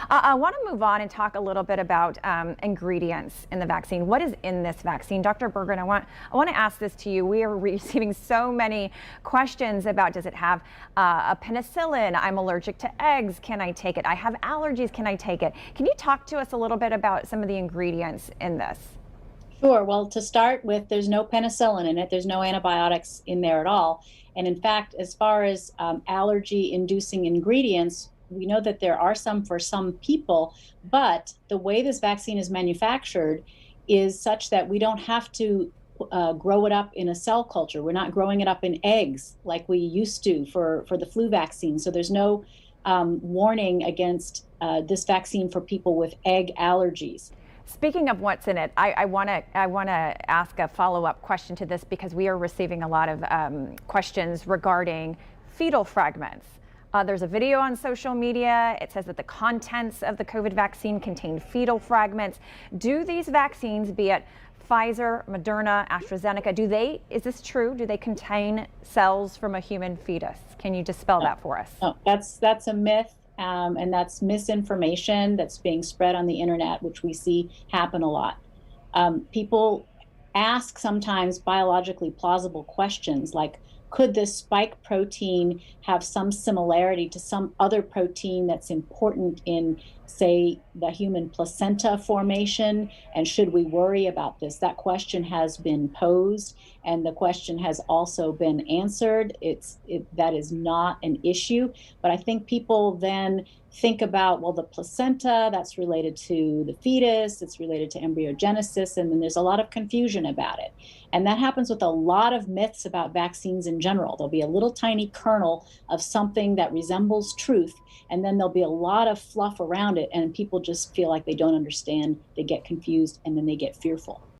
I want to move on and talk a little bit about ingredients in the vaccine. What is in this vaccine? Dr. Berggren, I want to ask this to you. We are receiving so many questions about, does it have a penicillin? I'm allergic to eggs. Can I take it? I have allergies. Can I take it? Can you talk to us a little bit about some of the ingredients in this? Sure. Well, to start with, there's no penicillin in it. There's no antibiotics in there at all. And in fact, as far as allergy inducing ingredients, we know that there are some for some people, but the way this vaccine is manufactured is such that we don't have to grow it up in a cell culture. We're not growing it up in eggs like we used to for the flu vaccine. So there's no warning against this vaccine for people with egg allergies. Speaking of what's in it, I want to ask a follow-up question to this because we are receiving a lot of questions regarding fetal fragments. There's a video on social media. It says that the contents of the COVID vaccine contain fetal fragments. Do these vaccines, be it Pfizer, Moderna, AstraZeneca, is this true? Do they contain cells from a human fetus? Can you dispel that for us? No, that's a myth. And that's misinformation that's being spread on the internet, which we see happen a lot. People ask sometimes biologically plausible questions like, could this spike protein have some similarity to some other protein that's important in, say, the human placenta formation? And should we worry about this? That question has been posed, and the question has also been answered. That is not an issue. But I think people then think about, well, the placenta, that's related to the fetus, it's related to embryogenesis, and then there's a lot of confusion about it. And that happens with a lot of myths about vaccines in general. There'll be a little tiny kernel of something that resembles truth, and then there'll be a lot of fluff around it, and people just feel like they don't understand, they get confused, and then they get fearful.